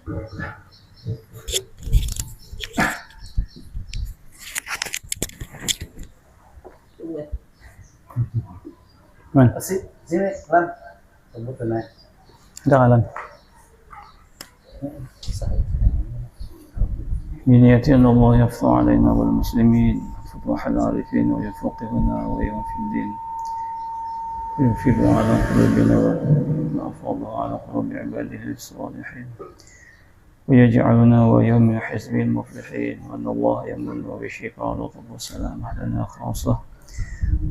Man, Sini, Lan. Sebutin aja. ada kalan. بنية أن الله يفتح علينا والمسلمين فتوح العارفين ويفقهنا ويوم في الدين وينفذ على قلوبنا وأفضل على قلوب عباده الصالحين ويجعلنا ويوم من حزبه المفلحين وأن الله يمن وبشفاء لطف والسلامة لنا خاصة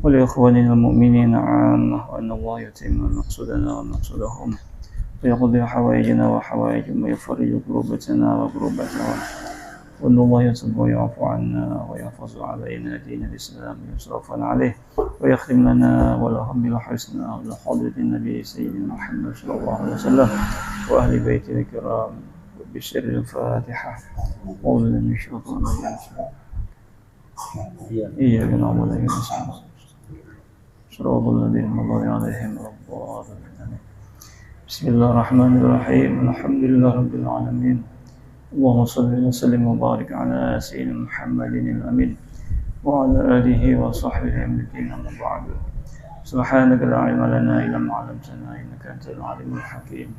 ولإخواننا المؤمنين عامة وأن الله يتم مقصودنا ومقصودهم ويقضي حوائجنا وحوائجهم ويفرج كروبتنا وكروبتهم وأن الله يتوب ويعفو عنا ويحفظ علينا دين الإسلام يصرفا عليه ويختم لنا ولهم بالحسنى على حضرة النبي سيدنا محمد صلى الله عليه وسلم وأهل بيته الكرام بسر الفاتحة أعوذ بالله من الشيطان الرجيم إياك نعبد وإياك نستعين صراط الذين أنعمت عليهم غير المغضوب عليهم بسم الله الرحمن الرحيم الحمد لله رب العالمين اللهم صل وسلم وبارك على سيدنا محمد الأمين وعلى آله وصحبه أجمعين أما بعد سبحانك لا علم لنا إلا ما علمتنا إنك أنت العليم الحكيم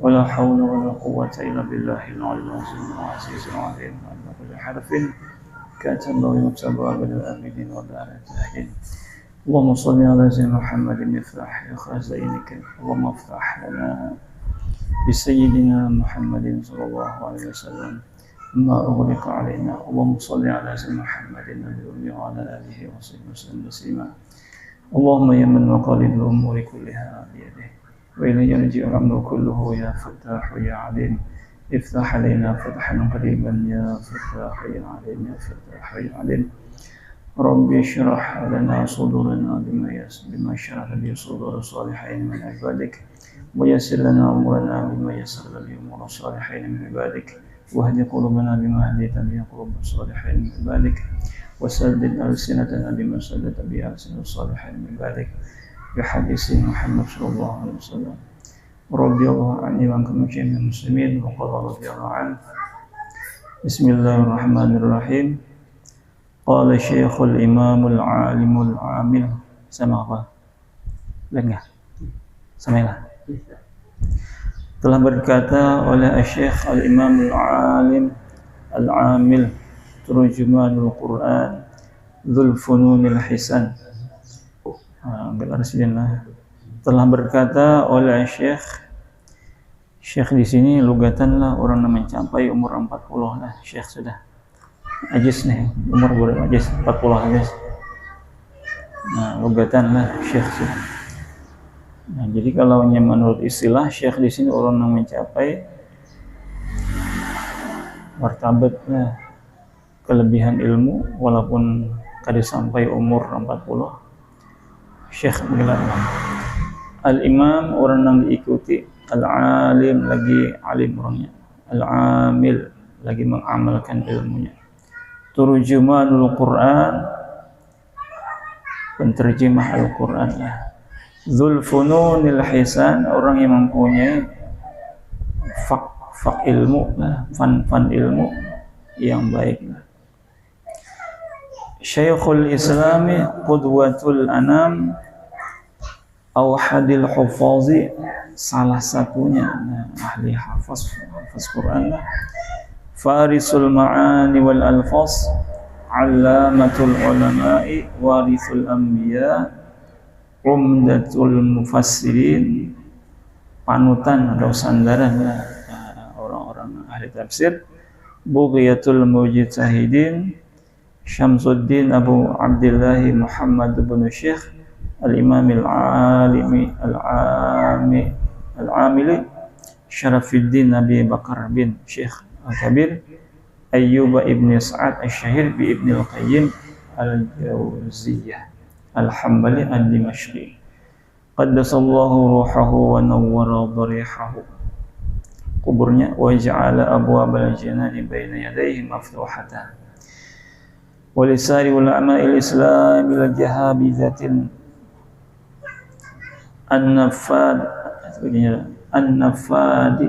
ولا حول ولا قوة إلا بالله العلي العظيم العزيز العليم على كل حرف كاتب ويكتب أبد الآمنين ودار التاهين اللهم صل على سيدنا محمد مفتاح خزائنك اللهم افتح لنا بسيدنا محمد صلى الله عليه وسلم ما أغلق علينا اللهم صل على سيدنا محمد النبي وعلى آله وصحبه وسلم تسليما اللهم يا من مقاليد الأمور كلها بيده وإليه يرجع الأمر كله يا فتاح يا عليم افتح علينا فتحا قريبا يا فتاح يا عليم يا فتاح يا عليم ربي اشرح لنا صدورنا بما شرح به صدور الصالحين من عبادك ويسر لنا أمورنا بما يسر به أمور الصالحين من عبادك واهد قلوبنا بما هديت به قلوب الصالحين من عبادك وسدد ألسنتنا بما سددت به ألسنة الصالحين من عبادك بحديث محمد صلى الله عليه وسلم رضي الله عني وعنكم جميع المسلمين وقال رضي الله عنه بسم الله الرحمن الرحيم قال الشيخ الإمام العالم العامل sama apa? Lihat nggak? Samalah. Telah berkata oleh Syekh Al-Imam Al-Alim Al-Amil Turjumanul Quran Dzul Fununil Hisan telah berkata oleh Syekh di sini lugatan lah orang yang mencapai umur 40 lah Syekh sudah ajis nih umur ajis 40 ajis nah lugatan lah Syekh sudah. Nah, jadi kalau menurut istilah Syekh di sini orang yang mencapai martabat kelebihan ilmu walaupun kada sampai umur 40 Syekh bergelar Al-Imam orang yang diikuti Al-Alim lagi alim orangnya Al-Amil lagi mengamalkan ilmunya Turjumanul Quran penterjemah Al-Quran ya Dzul Fununil Hisan orang yang mempunyai fak ilmu fan ilmu yang baik Syekhul Islami Qudwatul Anam Awhadil Hufazi salah satunya ahli hafaz Quran Farisul Ma'ani wal Alfaz Allamatul Ulama'i Warithul Anbiya Umdatul Mufassirin panutan atau sandaran orang-orang ahli tafsir Bughiyatul Mujtahidin Syamsuddin Abu Abdullah Muhammad bin Syekh Al-Imam Al-Amili Syarafuddin Nabi Bakar bin Syekh Al-Kabir Ayyub ibn Sa'ad Al-Syahir bi Ibn Al-Qayyim Al-Jawziyah Al-Hambali Al-Dimashqi Qaddasallahu ruhahu wa nawwara dharihahu kuburnya wa ja'ala abwabal janani baina yadayhi maftuhatan wa lisari ulama'il islam ila jahabizatin an-nafadi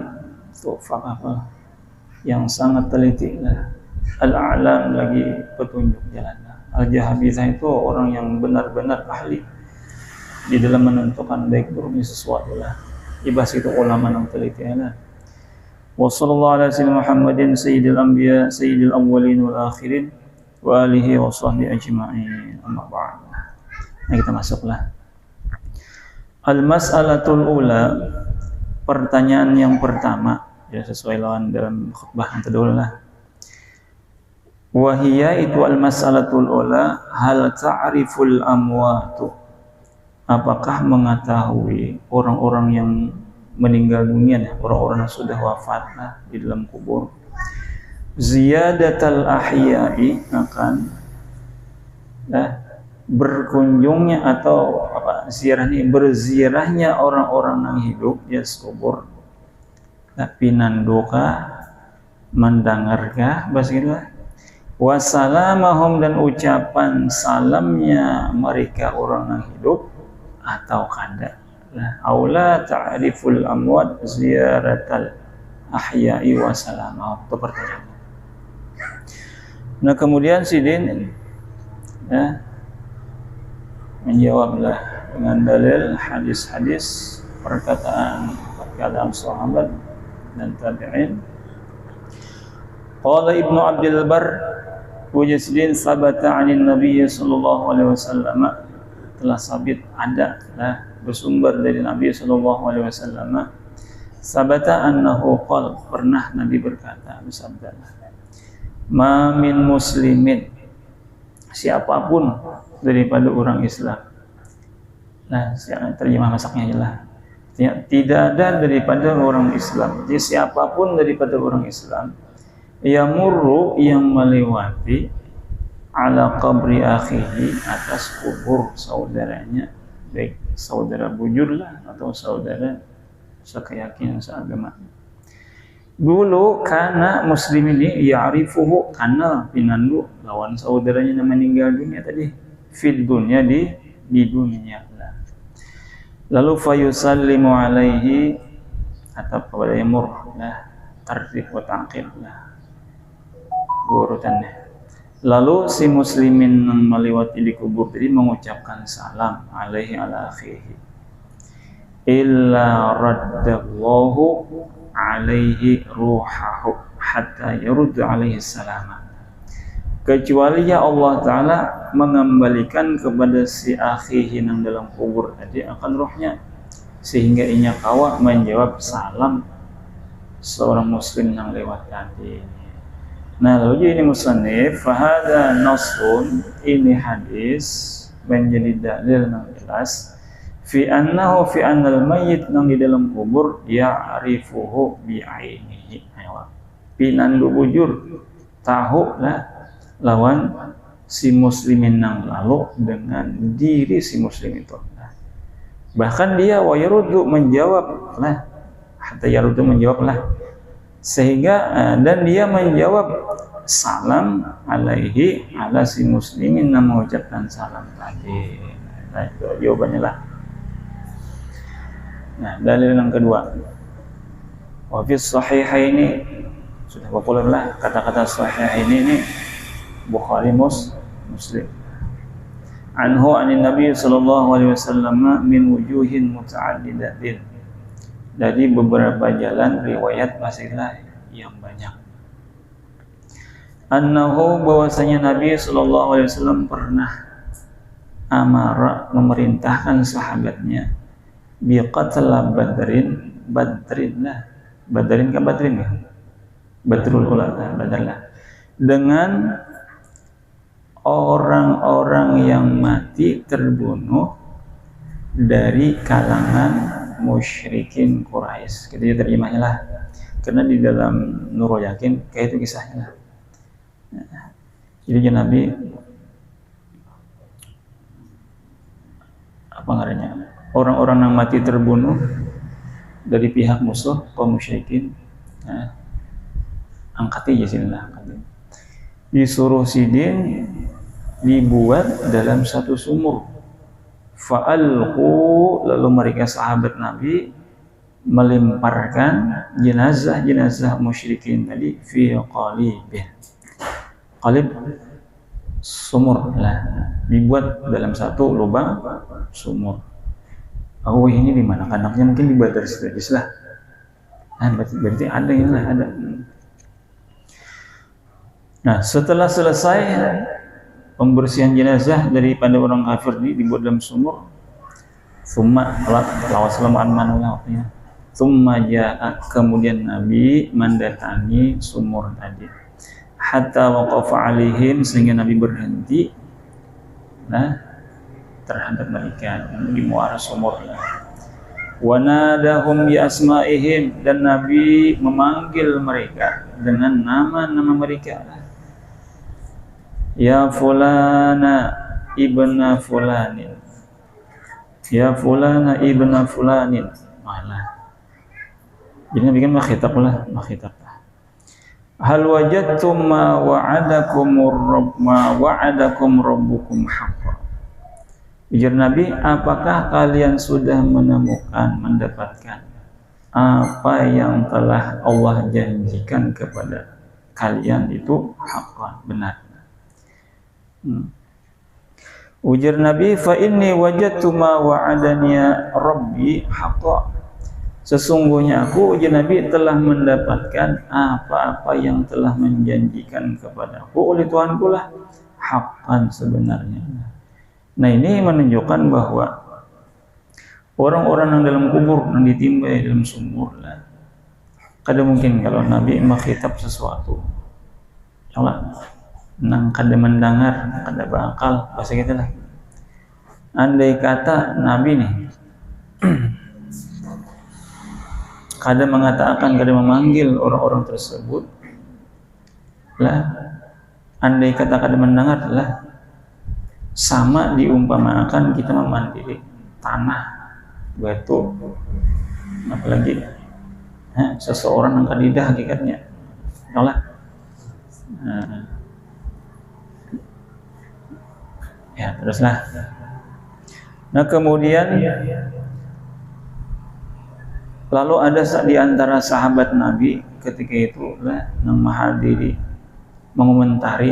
tufaq apa yang sangat teliti lah. Al-a'lam lagi petunjuk jalan. Al-jahabizah itu orang yang benar-benar ahli di dalam menentukan baik buruknya sesuatu lah. Ibas itu ulama yang teliti lah. Wa sallallahu ala sayyidina Muhammadin sayyidil anbiya sayyidil awwalin wal akhirin wa alihi wa sahbihi ajma'in. Amma ba'd. Nah, kita masuklah. Al-mas'alatul ula, pertanyaan yang pertama, ya sesuai lawan dalam khutbah yang terdahulu lah. Wahia itu al-mas'alatul ula, hal ta'riful amwatu, apakah mengetahui orang-orang yang meninggal dunia, orang-orang yang sudah wafat lah di dalam kubur, ziyadatal ahya'i, akan berkunjungnya atau apa ziarah ini, berziarahnya orang-orang yang hidup di kubur, tapi nanduka mendengarkah bahasa kita, wasalamahum, dan ucapan salamnya mereka orang yang hidup atau kada. Aula ta'riful amwat ziyaratal ahya'i wa salamahum. Itu pertanyaan. Nah, kemudian Sidin menjawablah dengan dalil hadis-hadis perkataan sahabat dan tabi'in. Qala Ibnu Abdul Bar Sidin sabata 'anil Nabi sallallahu alaihi wasallam, telah sabit ada bersumber dari Nabi sallallahu alaihi wasallam, sabata annahu qala, pernah Nabi berkata, bersabda, ma min muslimin, siapapun daripada orang Islam. Nah, terjemah masaknya aja lah. Tidak ada daripada orang Islam. Jadi siapapun daripada orang Islam, yamurru, yang melewati, ala qabri akhihi, atas kubur saudaranya, baik saudara bujur lah atau saudara sekeyakinan seagama. Dulu karena muslim ini ya'rifuhu, karena pinandu lawan saudaranya yang meninggal dunia tadi, fid dunya, di dunia lah. Lalu fayusallimu alaihi, atau kepada yamur lah, tartib wa ta'qib lah urutannya. Lalu si muslimin yang melewati di kubur tadi mengucapkan salam alaihi ala akhihi, illa raddallahu alaihi ruhahu hatta yurud alaihi salam, kecuali ya Allah Ta'ala mengembalikan kepada si akhihi yang dalam kubur tadi akan ruhnya, sehingga inya kawa menjawab salam seorang muslim yang lewat tadi. Nah, lalu ini musannif, fahada nasun, ini hadis menjadi dalil yang jelas, fi annahu fi annal mayyit, yang di dalam kubur, ya'rifuhu bi'ainihi, pinandu bujur tahu lah lawan si muslimin yang lalu dengan diri si muslim itu. Bahkan dia wa yaruddu, menjawab lah, hatta yaruddu, menjawab lah, sehingga dan dia menjawab salam alaihi, ala si muslimin yang mengucapkan salam tadi. Nah, itu jawabannya lah. Nah, dalil yang kedua, wa fi sahihaini, sudah populer lah kata-kata sahihaini ini, Bukhari Muslim. Anhu anin Nabi sallallahu alaihi wasallam min wujuhin muta'addidatin, dari beberapa jalan riwayat masalah yang banyak. Annahu, bahwasanya Nabi sallallahu alaihi wasallam pernah amara, memerintahkan sahabatnya, biqatla badrin lah, badrin kan badrin ya, badrul ula, badar lah, dengan orang-orang yang mati terbunuh dari kalangan musyrikin Quraisy. Gitu ya terjemahnya lah. Karena di dalam Nurul Yakin kayak itu kisahnya lah. Jadi Nabi apa ngarannya? Orang-orang yang mati terbunuh dari pihak musuh kaum musyrikin. Nah, angkati aja sini lah. Disuruh Sidin dibuat dalam satu sumur. Fa'alqu, lalu mereka sahabat Nabi melemparkan jenazah musyrikin tadi fi qalibih. Qalib sumur lah, dibuat dalam satu lubang sumur. Oh ini di mana? Anaknya mungkin di Badar Sidis lah. Berarti ada ini lah, ada. Nah setelah selesai pembersihan jenazah daripada orang kafir ini dibuat dalam sumur, summa kemudian Nabi mendatangi sumur tadi, hatta waqafa alaihim, sehingga Nabi berhenti terhadap mereka di muara sumur. Wa nadahum bi asma'ihim, dan Nabi memanggil mereka dengan nama-nama mereka. Ya fulana ibna fulanin, ya fulana ibna fulanin. Malah jadi Nabi kan makhitab lah. Hal wajadtum ma wa'adakum rabbukum haqqan. Ujar Nabi, apakah kalian sudah mendapatkan apa yang telah Allah janjikan kepada kalian itu haqqan, benar. Ujar Nabi, fa inni wajadtu ma wa'adani rabbi haqqan. Sesungguhnya aku, ujar Nabi, telah mendapatkan apa-apa yang telah menjanjikan kepadaku oleh Tuhanku lah, haqqan, sebenarnya. Nah ini menunjukkan bahwa orang-orang yang dalam kubur, yang ditimba dalam sumur lah, kadang mungkin kalau Nabi makhitab sesuatu, Allah nang kada mendengar, kada bakal, bahasa kita lah. Andai kata Nabi nih kada mengatakan, kada memanggil orang-orang tersebut lah, andai kata kada mendengar lah, sama diumpamakan kita memandiri tanah batu, apalagi seseorang yang kadidah hakikatnya, Allah. Ya teruslah. Nah kemudian lalu ada di antara sahabat Nabi ketika itu lah yang menghadiri mengomentari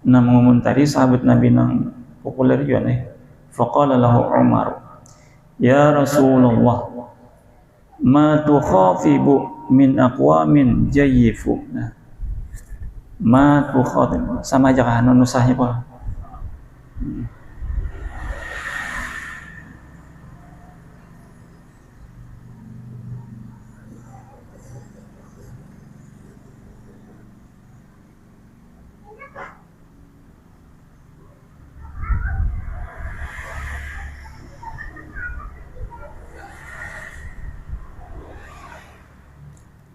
mengomentari sahabat Nabi yang populer juga nih. Faqala lahu Umar, ya Rasulullah, ma tukhafibu min aqwamin jayyifu. Nah, ma tukhafib sama aja kan nusahnya Pak.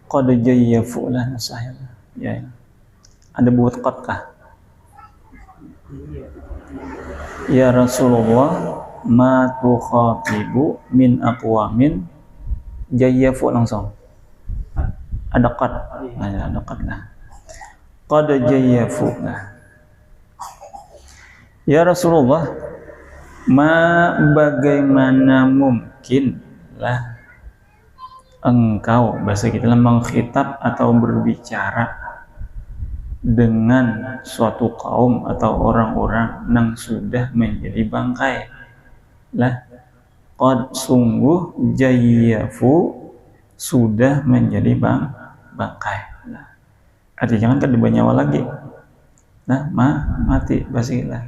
Qad jayyafu lah nusahnya. Ya. Ada buat qad kah? Ya Rasulullah, ma tukhatibu min aqwamin jayyafu, langsung ada qad. Ada qad lah. Qad jayyafu lah. Ya Rasulullah, bagaimana mungkin lah engkau, bahasa kita mengkhitab atau berbicara dengan suatu kaum atau orang-orang yang sudah menjadi bangkai lah. Qad, sungguh, jayyafu, sudah menjadi bangkai lah. Artinya jangan kada bernyawa lagi. Nah, mati bahasa kita.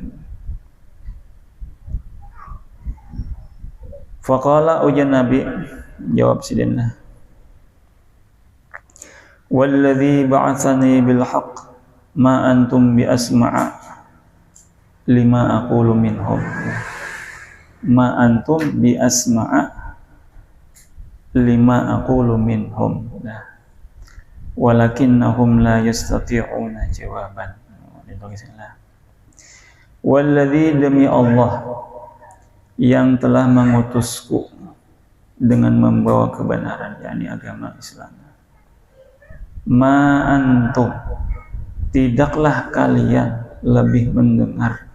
Faqala, ujar Nabi, jawab sidina, walladzi ba'atsani bil haqq ma antum bi asma'a lima aqulu minhum. Ma antum bi asma'a lima aqulu minhum. Walakinnahum la yastati'una jawaban. Walladzi, demi Allah yang telah mengutusku dengan membawa kebenaran, yakni agama Islam. Ma antum, tidaklah kalian lebih mendengar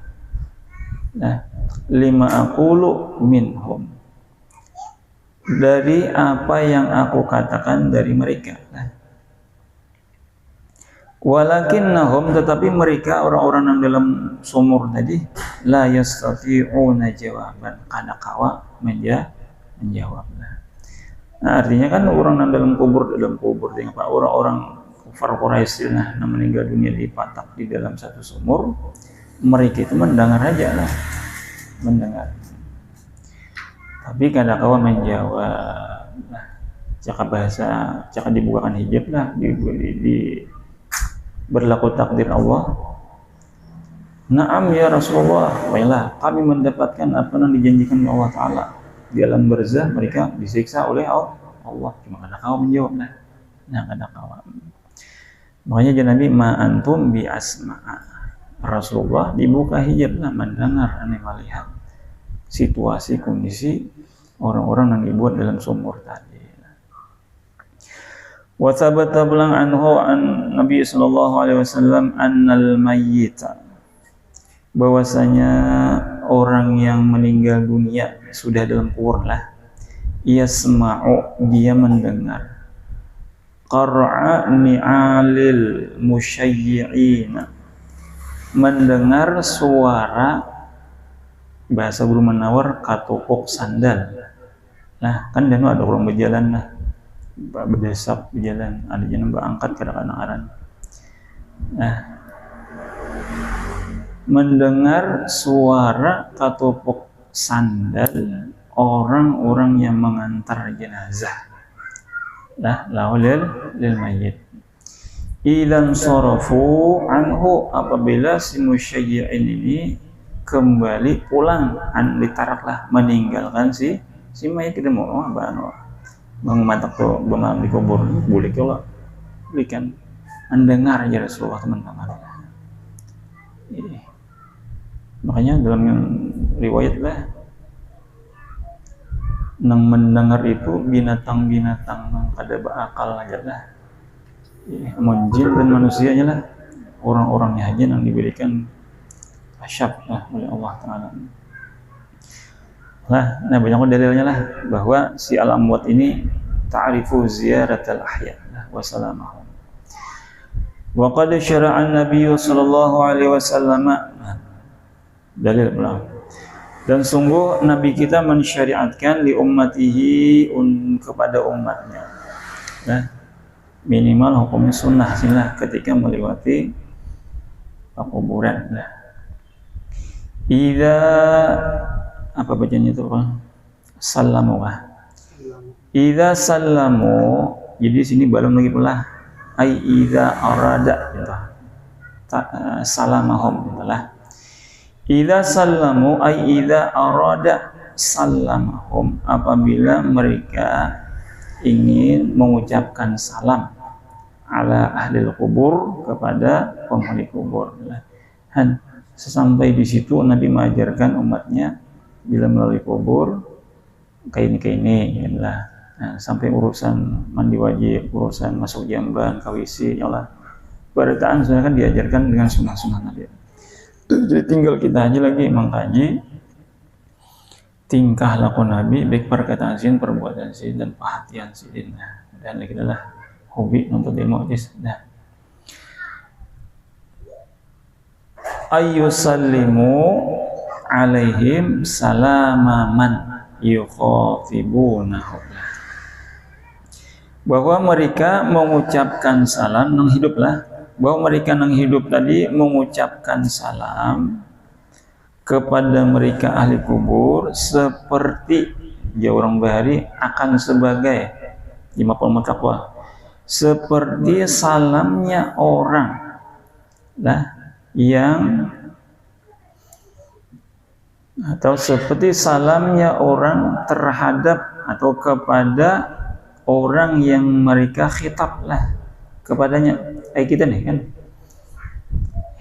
lima aqulu minhum, dari apa yang aku katakan dari mereka. Walakinnahum, tetapi mereka orang-orang yang dalam sumur tadi la yastati'una jawaban, kada kawa menjawab. Nah, artinya kan orang yang dalam kubur dengan Pak, orang-orang kufar Quraisy yang meninggal dunia dipatak di dalam satu sumur, mereka itu mendengar aja lah, mendengar. Tapi kada kawa menjawab. Nah, cakap dibukakan hijab lah, di berlaku takdir Allah. Naam ya Rasulullah, baiklah kami mendapatkan apa yang dijanjikan oleh Allah Ta'ala. Di alam barzah mereka disiksa oleh Allah. Cuma kada kawa menjawab lah. Nah, kada kawa. Makanya Nabi ma'antum bi asma'a. Rasulullah dibuka hijab lah, mendengar, melihat situasi kondisi orang-orang yang dibuat dalam sumur tadi. Wa thabata bilang anhu an Nabi sallallahu alaihi wasallam annal mayyita, bahwasanya orang yang meninggal dunia sudah dalam kubur lah, yasma'u, dia mendengar qar'a ni'alil musyayyi'ina, mendengar suara, bahasa guru menawar, katupuk sandal. Nah, kan danu ada orang berjalan lah, berdesak berjalan, ada jeneng berangkat kadang-kadang. Nah, mendengar suara katupuk sandal orang-orang yang mengantar jenazah. Lah, laulil lil mayyit. Ilan sarafu anhu, apabila si musyayyi'in ini kembali pulang, ditaraklah, meninggalkan si mayit. Kita mau mengemantak tuh bermalam di kubur, boleh kalau belikan mendengar aja Rasulullah, teman-teman. Makanya dalam riwayat lah, nang mendengar itu binatang-binatang yang kada berakal aja lah, jin dan manusianya lah, orang-orangnya aja yang diberikan asyab lah oleh Allah Ta'ala. Nah, banyak dalilnya lah bahwa si al-amwat ini ta'rifu ziyaratal ahya wa salamahum. Wa qad syara'a an-nabiy sallallahu alaihi wasallam, dalil pula. Dan sungguh Nabi kita mensyariatkan li ummatihi, kepada umatnya. Nah, minimal hukumnya sunnah silah ketika melewati kuburan. Nah, idza, apa bacanya itu Pak? Salamu. Idza sallamu, jadi sini belum lagi pula. Ai idza arada gitu. Salamahum itulah. Idza sallamu ai idza arada salamahum, apabila mereka ingin mengucapkan salam ala ahli kubur, kepada penghuni kubur. Dan sesampai di situ Nabi mengajarkan umatnya bila melalui kubur kayak ini lah. Nah, sampai urusan mandi wajib, urusan masuk jamban, kawisi, nyolah, barataan sudah kan diajarkan dengan sunnah-sunnah Nabi. Jadi tinggal kita aja lagi mengkaji tingkah laku Nabi, baik perkataan sin, perbuatan sin, dan perhatian sin. Dan lagi adalah hobi nonton demo aja. Nah, ayyusallimu alaihim salama man yukhatibunahu, bahwa mereka mengucapkan salam nang hiduplah, bahwa mereka nang hidup tadi mengucapkan salam kepada mereka ahli kubur seperti orang bahari akan sebagai jimapul mutakwa, seperti salamnya orang lah yang, atau seperti salamnya orang terhadap atau kepada orang yang mereka khitab lah kepadanya. Kita nih kan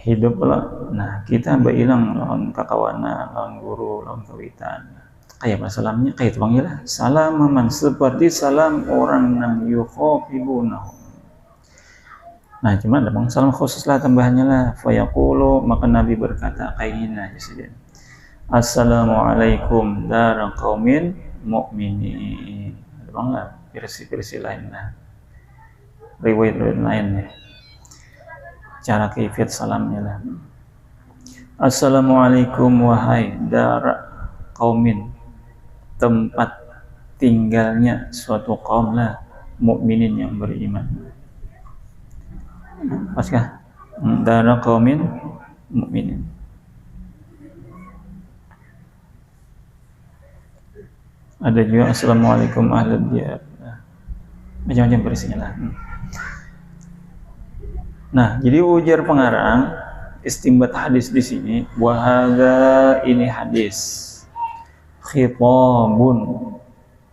hidup lah. Nah, kita berilang lawan kakawana, lawan guru, lawan kawitan. Kayak salamnya kayak panggil lah. Salam man, seperti salam orang yang yukhatibunahu. Nah, cuma ada bang salam khusus lah tambahannya lah. Fayaqulu, maka Nabi berkata kayak gini aja sih. Assalamualaikum dara qaumin mu'minin. Ada bangga versi-versi lain lah, riwayat-riwayat lain ya, cara kaifiyat salamnya lah. Assalamualaikum wahai dara kaumin, tempat tinggalnya suatu kaum lah mukminin yang beriman. Paskah? Dara kaumin mukminin. Ada juga assalamualaikum ahlul diyar. Macam-macam berisinya lah. Nah, jadi ujar pengarang istimbat hadis di sini, wahada ini hadis khitabun,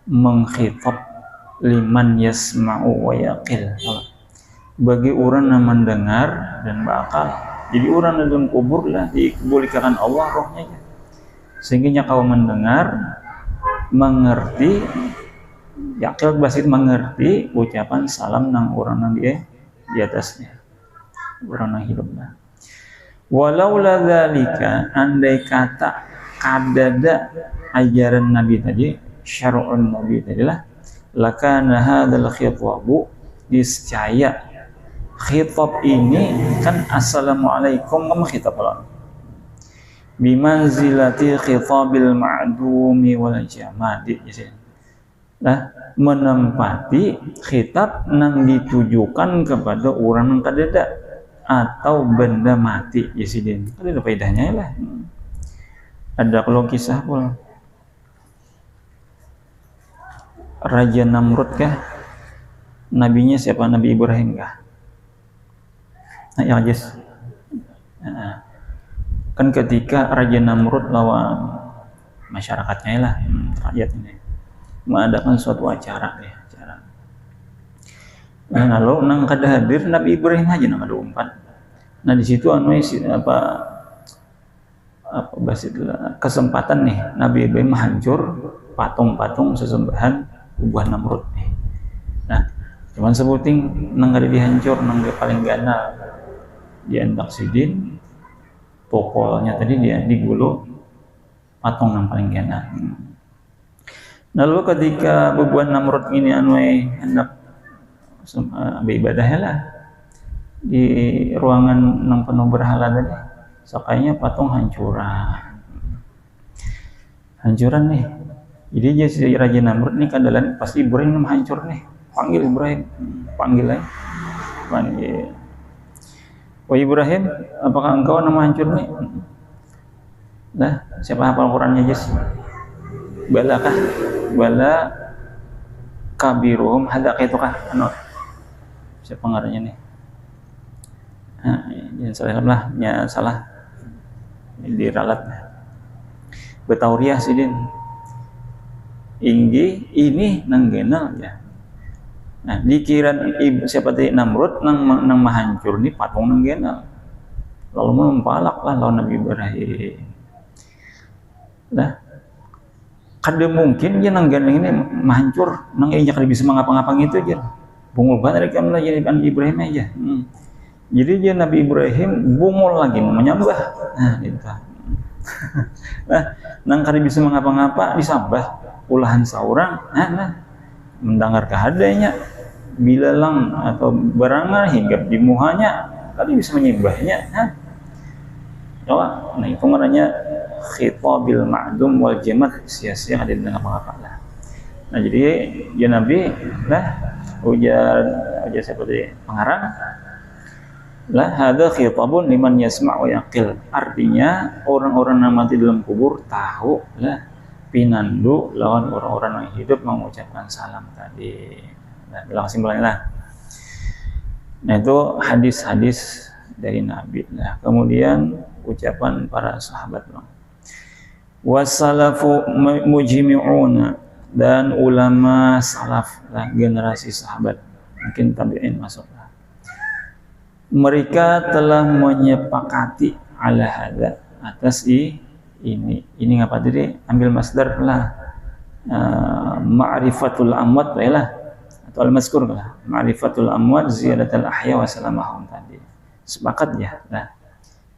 mengkhitab liman yasma'u wa yaqil, bagi orang yang mendengar dan berakal. Jadi orang dalam kubur lah dikabulkan Allah rohnya, sehingga kau mendengar, mengerti, yakil basit mengerti ucapan salam nang orang nang di atasnya, orang nang hidup lah. Walau la dzalika, andai kata kadada ajaran Nabi tadi, syar'un Nabi tadi lah, lakana hadzal khitabu, niscaya khitab ini kan assalamualaikum, kamu khitab Allah bimanzilati khitabil ma'dumi wal jamadi. Nah, menempati khitab nang ditujukan kepada orang yang kadada atau benda mati yasidin. Ada faedahnya lah. Ada kalau kisah pula Raja Namrud kah? Nabinya siapa? Nabi Ibrahim kah? Nah, ya Jess. Kan ketika Raja Namrud lawan masyarakatnya lah, rakyat ini mengadakan suatu acara ya, acara. Nah, lalu nang kada hadir Nabi Ibrahim aja nang ada umpan. Nah di situ apa kesempatan nih Nabi Ibrahim hancur patung-patung sesembahan buah Namrud nih. Nah, cuman sebuting nang kada dihancur nang paling ganal di Antaksidin. Tokolnya tadi dia digulu patung yang paling enak. Nah, lalu ketika bebuan Namrud ini hendak beribadah lah di ruangan yang penuh berhala tadi, sakainya patung hancuran nih. Jadi dia si Raja Namrud nih kandalan pasti Ibrahim hancur nih, panggil Ibrahim, panggil. Oh Ibrahim, apakah engkau nama hancur nih? Nah, siapa hafal Qurannya Jess? Bala kabirum hadak itu kah? Siapa pengarangnya nih? Nah, jangan salah lah, ya salah. Diralat. Betauriah sidin. Inggi ini nanggenal ya. Nah, dikiran siapa tadi Namrud nang mahancur nih patung nang genal. Lalu mempalak lah lawan Nabi Ibrahim. Nah, kada mungkin dia nang genal ini mahancur nang injak bisa mengapa-ngapa gitu aja. Bungul banget dari kami jadi Nabi Ibrahim aja. Jadi dia Nabi Ibrahim bungul lagi menyembah. Nah, gitu. Nah, nang kada bisa mengapa-ngapa disambah ulahan seorang. Nah. Mendengar kehadanya bilalang atau berangan hingga di muhanya tadi bisa menyembahnya. Nah, itu namanya khitabil ma'dum wal jamat, sia-sia ada dengan apa-apa lah. Nah, jadi ya Nabi lah ujar seperti pengarang lah hadza khitabun liman yasma' wa yaqil. Artinya orang-orang yang mati dalam kubur tahu lah pinandu lawan orang-orang yang hidup mengucapkan salam tadi. Nah, bilang kesimpulannya lah. Nah, itu hadis-hadis dari Nabi. Nah, kemudian ucapan para sahabat. Wassalafu mujmi'una, dan ulama salaf lah, generasi sahabat. Mungkin tabi'in masuklah. Mereka telah menyepakati ala hadza, atas ini ngapa tadi ambil masdar lah ma'rifatul amwat lah atau al-mazkur lah ma'rifatul amwat ziyadatul ahya wa salamahum tadi sepakat ya. Nah,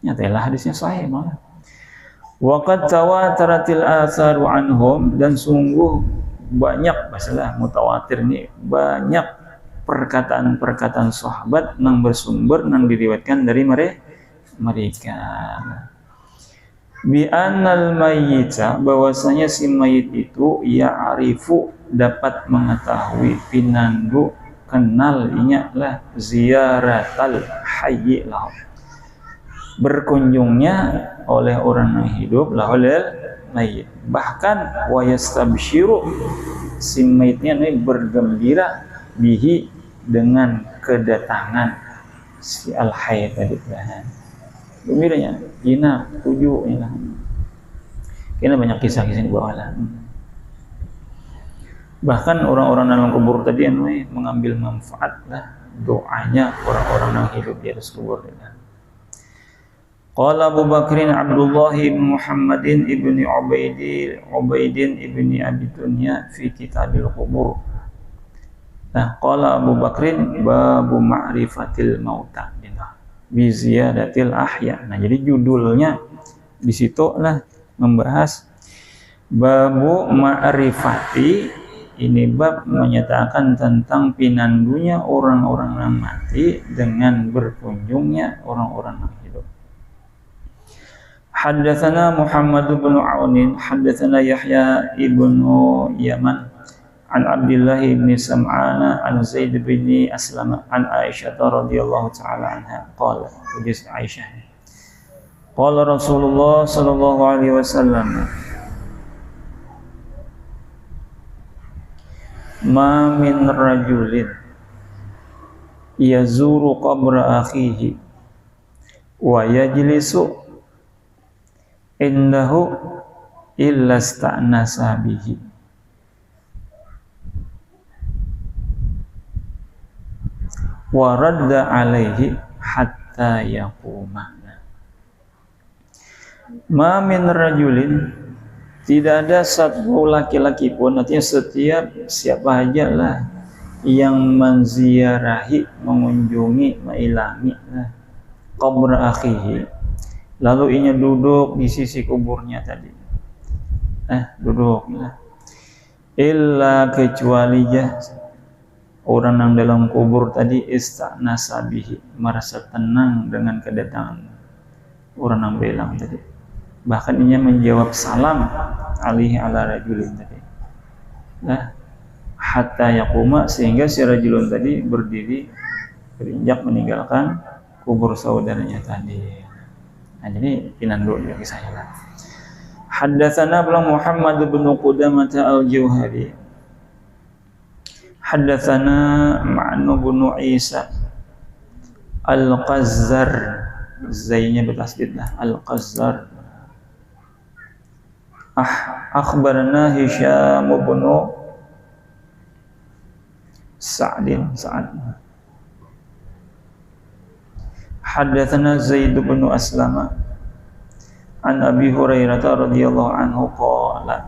nyatalah hadisnya sahih malah. Wa qad tawataratil atharu anhum, dan sungguh banyak masalah mutawatir ini banyak perkataan-perkataan sahabat yang bersumber yang diriwayatkan dari mereka. Bi anal mayyita, bahwasanya si mayit itu ya'rifu, dapat mengetahui, pinandu kenal inya lah ziyaratal hayyi lahu, berkunjungnya oleh orang yang hidup lah oleh mayit. Bahkan wa yastabshiru, si mayitnya ini bergembira bihi, dengan kedatangan si al-hayy tadi. Gembiranya ina tujuh ina. Kena banyak kisah-kisah di bawah lah. Bahkan orang-orang dalam kubur tadi mengambil manfaat lah doanya orang-orang yang hidup di atas kubur ini. Qala Abu Bakrin Abdullah ibn Muhammadin ibni Ubaidin ibni Abi Dunya fi Kitabil Qubur. Nah, qala Abu Bakrin babu ma'rifatil mauta bi ziyadatil ahya. Nah, jadi judulnya di situ lah membahas babu ma'rifati, ini bab menyatakan tentang pinandunya orang-orang yang mati dengan berkunjungnya orang-orang yang hidup. Haddatsana Muhammad bin Aun, haddatsana Yahya ibnu Yaman an Abdullah bin Sam'ana an Zaid bin Aslam an Aisyah radhiyallahu taala anha qala, hadis Aisyah, qala Rasulullah sallallahu alaihi wasallam, ma min rajulin yazuru qabra akhihi wa yajlisu indahu illa sta'nasa bihi wa radda alaihi hatta yaquma. Ma min rajulin, tidak ada satu laki-laki pun, artinya setiap siapa aja lah yang menziarahi, mengunjungi, mailangi kubur akhihi, lalu inya duduk di sisi kuburnya tadi, duduk lah, illa kecuali orang yang dalam kubur tadi ista'nasa bihi, merasa tenang dengan kedatangan orang yang bilang tadi. Bahkan ia menjawab salam alaihi ala rajulin tadi. Nah, hatta yaquma, sehingga si rajulun tadi berdiri berinjak meninggalkan kubur saudaranya tadi. Nah, jadi pinandu ya kisahnya lah. Haddatsana Muhammad bin Qudamah al-Jauhari. Haddatsana Ma'nu bin Isa al-Qazzar, zainya bertasdid lah, al-Qazzar. Akhbarana Hisham bin Sa'd. Haddatsana Zaid bin Aslama an Abi Hurairah radhiyallahu anhu qala,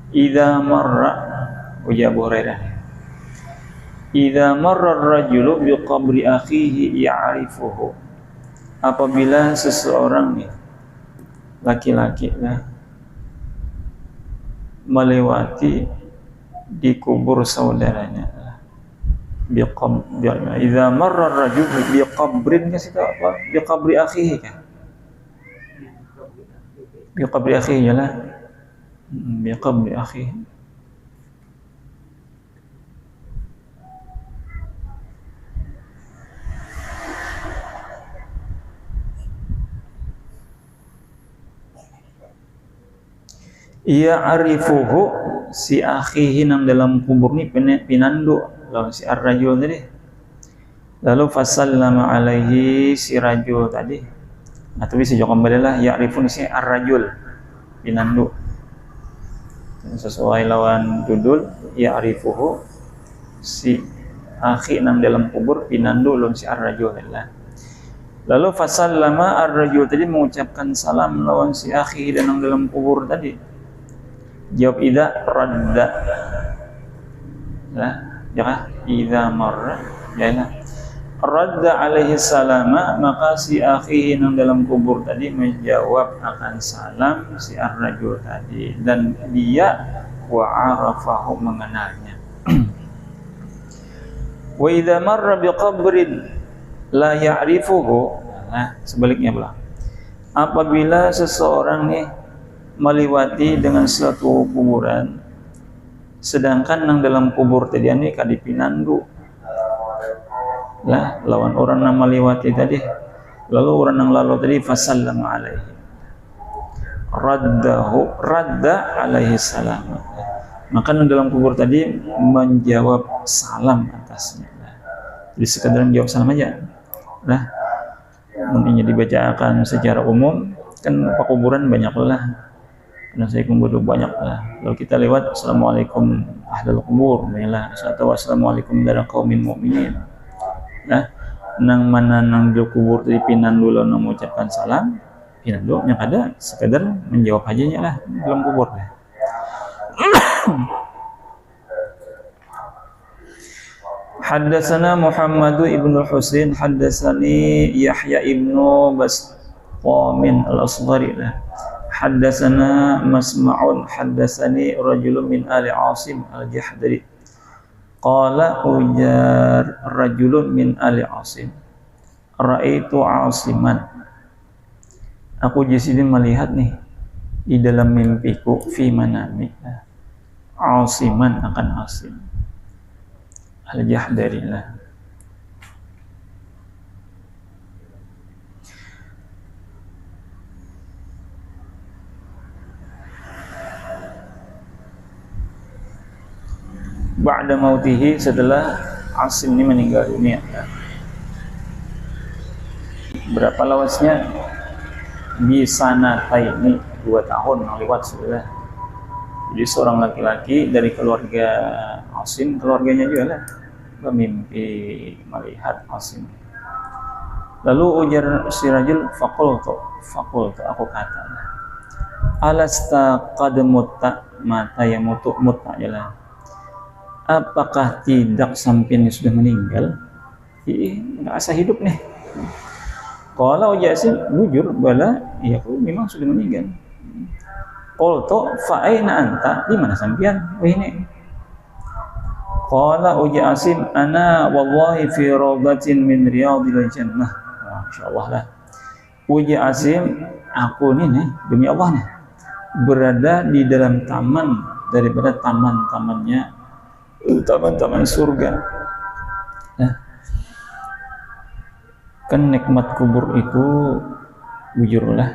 idza marra, uja Abu Hurairah, idza marra ar-rajulu bi qabri akhihi ya'rifuhu, apabila seseorang nih laki-laki melewati di kubur saudaranya, idza marra ar-rajul bi qabrin, kita apa, bi qabri akhihi kan, bi qabri akhihi lah, bi qabri akhihi. Ya'rifuhu, si akhihi nang dalam kubur ni pinandu lawan si ar-rajul tadi. Lalu fasallama alaihi, si rajul tadi, atau bisa jawab kembali lah, ya'rifun si ar-rajul pinandu, sesuai lawan judul ya'rifuhu, si akhi nang dalam kubur pinandu lawan si ar-rajul lah. Lalu fasallama, ar-rajul tadi mengucapkan salam lawan si akhi dan nang dalam kubur tadi. Jawab idza radda lah, jangan idza marra, jangan Radda alaihi salama, maka si akhihi yang dalam kubur tadi menjawab akan salam si ar-rajul tadi, dan dia wa arafahu, mengenalnya. Wa idza marra biqabrin la ya'rifuhu, nah sebaliknya pula, apabila seseorang nih melewati dengan suatu kuburan, sedangkan nang dalam kubur tadi ini kadipinandu lah lawan orang yang melewati tadi, lalu orang yang lalu tadi fasallam alaihi, radda alaihi salam, maka yang dalam kubur tadi menjawab salam atasnya. Jadi sekadar menjawab salam aja lah, mungkinnya dibacakan secara umum kan kuburan banyak lah, dan saya kubur banyak lah. Kalau kita lewat assalamualaikum ahlul kubur banyak, atau assalamualaikum dari kaumin mukminin. Nah, nang mana nang di kubur tadi pinan dulu nang mengucapkan salam, pinan dulu yang ada sekadar menjawab aja lah dalam kubur lah. Haddatsana Muhammad ibn Husain haddatsani Yahya ibnu Bastamin al-Asghari lah. Haddatsana Masma'un haddatsani rajulun min ali Asim al-Jahdari. Qala ujar rajulun min ali Asim, ra'aitu Asiman, aku jadi melihat nih di dalam mimpiku, fi manami, Asiman akan Asim al-Jahdari lah. Ba'da mautihi, setelah Asim ini meninggal dunia. Berapa lawasnya? Bisanatain, 2 tahun lewat sudah. Jadi seorang laki-laki dari keluarga Asim, keluarganya juga lah, bermimpi melihat Asim. Lalu ujar si rajul, faqultu, aku kata, alasta qad mutta, mata yang mutta jalan. Apakah tidak sampingnya sudah meninggal? Nggak asa hidup nih. Kalau Yasin jujur, bala, iya aku memang sudah meninggal. Qultu fa aina anta, di mana sampean? Ini. Qala Yasin, ana wallahi fi rawdatin min riyadil jannah. Masyaallah lah. Yasin, aku nih demi Allah nih berada di dalam taman daripada taman-tamannya, taman-taman surga. Nah, kan nikmat kubur itu jujurlah,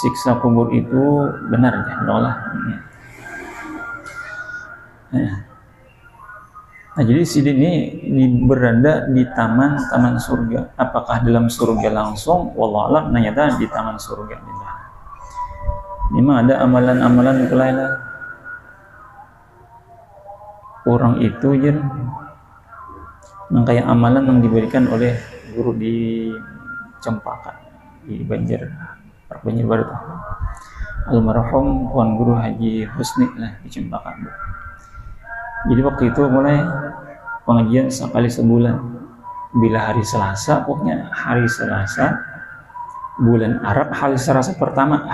siksa kubur itu benar ya Allah. Nah, jadi sini ini berada di taman-taman surga. Apakah dalam surga langsung? Wallahu a'lam, ternyata di taman surga. Memang ada amalan-amalan kelainan. Orang itu jen yang kayak amalan yang diberikan oleh guru di Cempaka di Banjar Baru, almarhum Tuan Guru Haji Husni lah di Cempaka. Jadi waktu itu mulai pengajian sekali sebulan, bila hari Selasa, pokoknya hari Selasa bulan Arab, hari Selasa pertama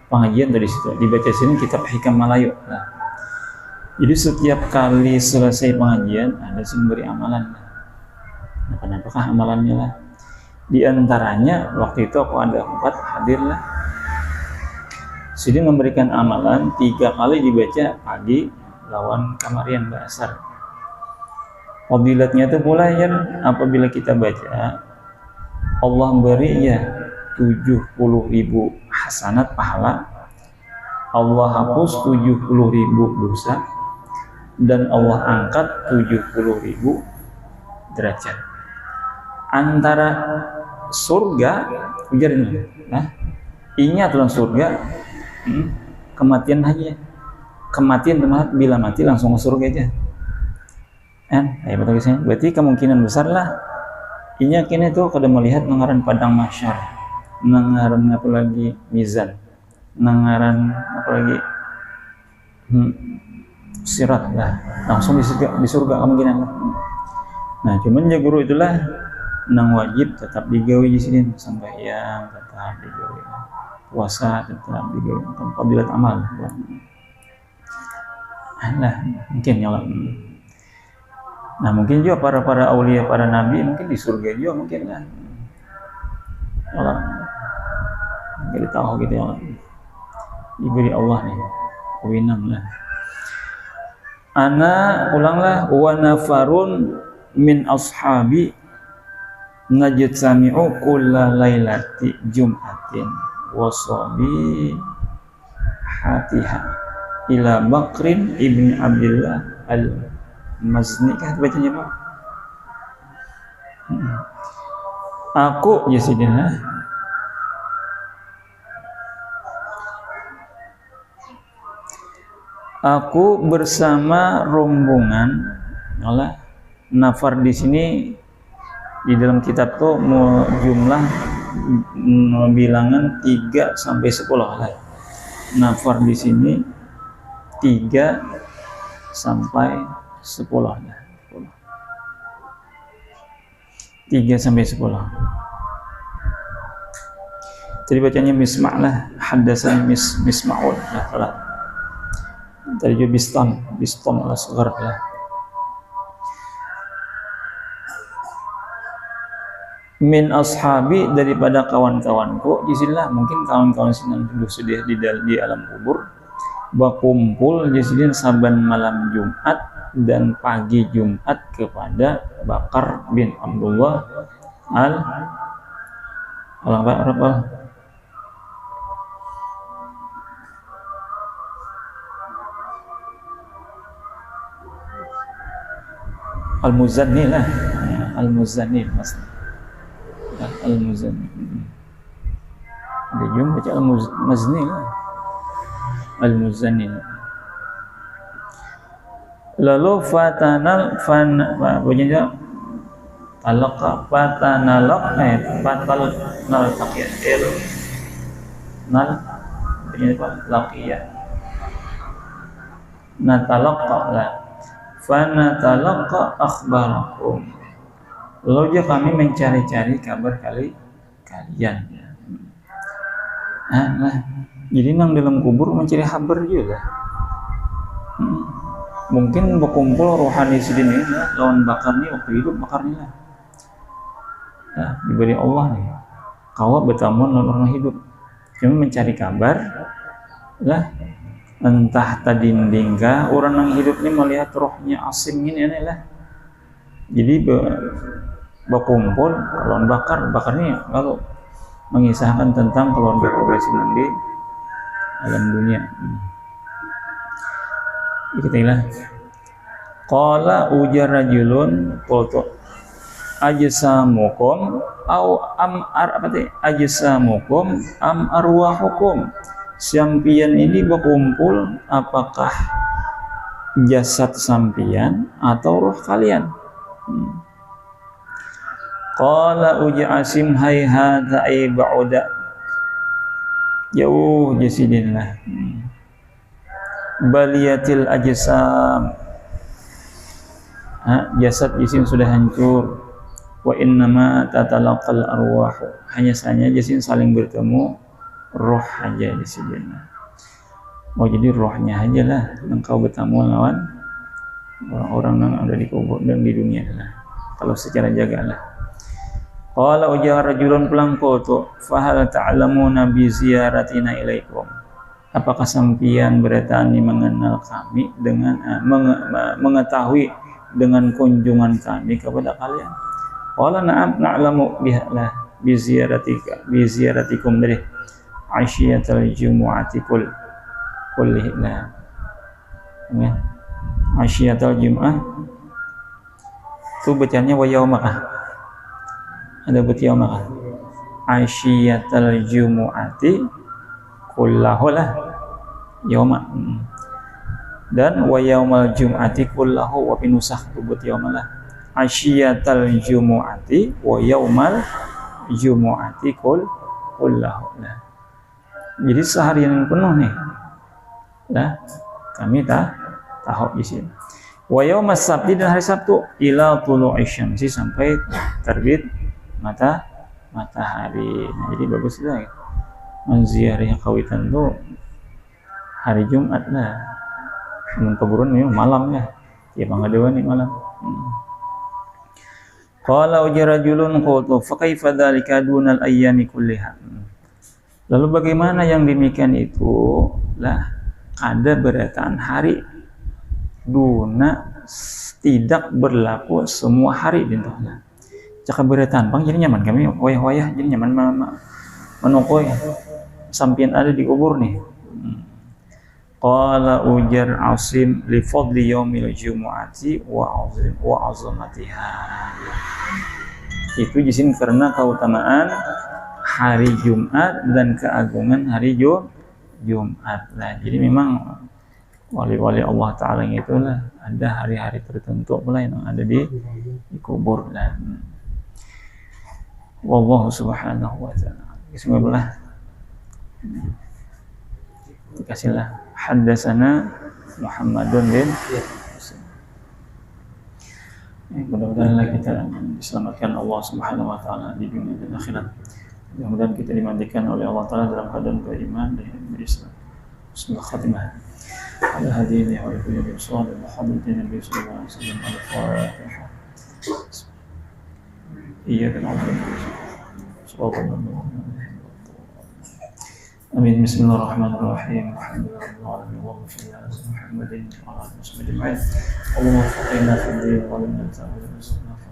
pengajian dari situ dibaca sini kitab Hikam Malayu. Nah, jadi setiap kali selesai pengajian ada yang memberi amalan. Nah, kenapakah amalannya lah? Di antaranya waktu itu aku ada 4 hadir lah. Jadi memberikan amalan 3 kali dibaca pagi lawan kamarian basar. Fadilatnya itu pula ya, apabila kita baca Allah beri ya 70.000 hasanat pahala, Allah hapus 70.000 dosa, dan Allah angkat 70.000 derajat. Antara surga, ujarin, nah, ingat dalam surga, kematian aja, kematian teman, bila mati langsung ke surga aja. Ya betul sih. Berarti kemungkinan besar lah. Inya kini tuh kada melihat nangaran padang mahsyar, nangaran apa lagi mizan, nangaran apa lagi sirat lah, langsung di surga kemungkinan. Nah, cuman ya guru itulah nang wajib tetap digawe di sini, sembahyang tetap digawe, puasa tetap digawe, fadilat amal. Nah, mungkin ya Allah. Nah, mungkin juga para aulia, para nabi mungkin di surga juga mungkin lah. Allah jadi tahu gitu ya Allah. Diberi Allah nih, winang lah. Ana ulanglah wa nafarun min ashabi najtsami'u kulla lailati jum'atin wa sabi hatiha ila Bakrin ibni Abdullah al-Mazni. Kan bacanya Pak? Aku Yasidina aku bersama rombongan Allah. Nafar di sini di dalam kitab tuh jumlah bilangan 3 sampai 10 lah. Nafar di sini 3 sampai 10 lah. 3 sampai 10. Tadi bacanya misma' lah, haddatsani misma'un lah. Tadi juga biston al-asghar lah. Min ashabi, daripada kawan-kawanku, jisilah mungkin kawan-kawan yang sudah di alam kubur, berkumpul jisilah saban malam Jumat dan pagi Jumat kepada Bakar bin Abdullah Al-Muzanni lah, Al-Muzanni mas. Al-Muzanni. Dia juga baca Al-Muzni lah. Al-Muzanni. Lalu fatanal fanatalaqa akhbarakum. Lalu dia kami mencari-cari kabar kalian. Nah, jadi nang dalam kubur mencari kabar juga. Mungkin berkumpul rohani sedini lawan Bakar nih waktu hidup Bakar nih lah. Nah, diberi Allah nih. Kau bertamu lawan orang hidup. Cuma mencari kabar lah. Entah tadinding kah orang yang hidup ini melihat rohnya asing ini lah. Jadi berkumpul lawan Bakar ini lalu mengisahkan tentang keluarga yang di alam dunia. Ikutilah. Qala ujar rajulun qultu ajsamukum au ajsamukum am arwahukum. Sampian ini berkumpul apakah jasad sampian atau roh kalian? Qala uja asim hayhata ay ba'uda. Jauh jasidinlah. Baliyatil ajsam. Jasad jisim sudah hancur. Wa innama tatalaqal arwahu. Hanya saja jisim saling bertemu, roh aja di sini. Oh, jadi rohnya aja lah engkau bertemu lawan orang-orang yang ada di kubur dan di dunia lah. Kalau secara jagalah. Qala ujar rajulun pulang qultu fa hal ta'lamuna bi ziyaratina ilaikum. Apakah sampian bertani mengenal kami dengan mengetahui dengan kunjungan kami kepada kalian? Qala na'am na'lamu bihalah bi ziyaratikum dari asyiyatul jumu'ati kullihna. Asyiyatul jumu'ah itu bacanya wa yaumakah? Ada buat yaumakah? Asyiyatul jumu'ati kullahulah yauma. Dan wa yaumal jum'ati kullahu wa pinusah buat yaumalah. Asyiyatul jumu'ati wa yaumal jumu'ati kullahu. Jadi seharian penuh nih. Nah, kami tahu di sini. Wa yaumas sabti dan hari Sabtu ila tulu'i syamsi sampai terbit matahari. Nah, jadi bagus lah. Menziarahi kawitan tuh hari Jumat lah. Mun keburun memang malam ya. Ya bangga dewa nih malam. Qala ujrajulun qultu fa kaifa dzalika dunal ayyami kulliha. Lalu bagaimana yang demikian itu? Lah ada beretaan hari duna tidak berlaku semua hari dintohna. Caka beretaan bang jadi nyaman kami wayah-wayah jadi nyaman menokoy sampian ada di kubur nih. Qala ujar Asim li fadli yaumil jumu'ati wa azamatiha. Itu jisim karena keutamaan hari Jumat dan keagungan hari Jumat. Nah, jadi memang wali-wali Allah Ta'ala itulah ada hari-hari tertentu pula yang ada di kubur. Dan wallahu subhanahu wa ta'ala. Bismillah. Dikasihlah haddatsana Muhammadun bin mudah-mudahan kita diselamatkan Allah Subhanahu wa taala di dunia dan akhirat. Mudah-mudahan kita dimandikan oleh Allah Taala dalam keadaan beriman dan berislam. Bismillah khatimah. Ala hadihi wa alihi wa sahbihi Muhammadin Nabi sallallahu alaihi wasallam al-Fatihah. Iyyaka na'budu wa iyyaka nasta'in. Amin. Bismillahirrahmanirrahim. Alhamdulillahirabbil alamin. Muhammadin wa ala alihi ajma'in. Allahumma faqina fid din wa lana ta'ala rizqana fa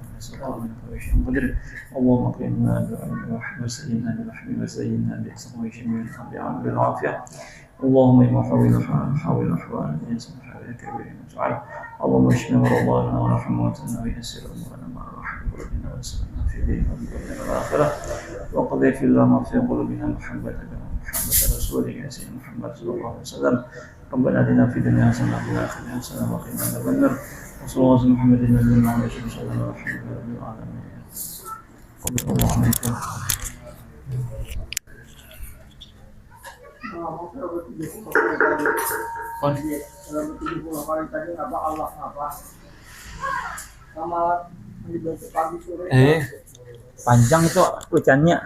اللهم اكرمنا برحمتك وسيدنا برحمتك وسيدنا بإحسانك وبعون بالعافية. اللهم حول أحوالنا الإنسان حولك كبير وتعالى. اللهم اشف مرضانا وارحم موتانا ويسر أمورنا مع رحمة قلوبنا وسلامنا في ديننا والدنيا والآخرة. وقضي في الله ما في قلوبنا محبتك محمد رسولك يا سيدنا محمد صلى الله عليه وسلم. ربنا آتنا في الدنيا حسنة وفي الآخرة حسنة وقنا عذاب النار. وصلى الله على محمد النبي محمد صلى الله عليه وسلم رب العالمين. الله عليكم. Panjang itu ucapannya.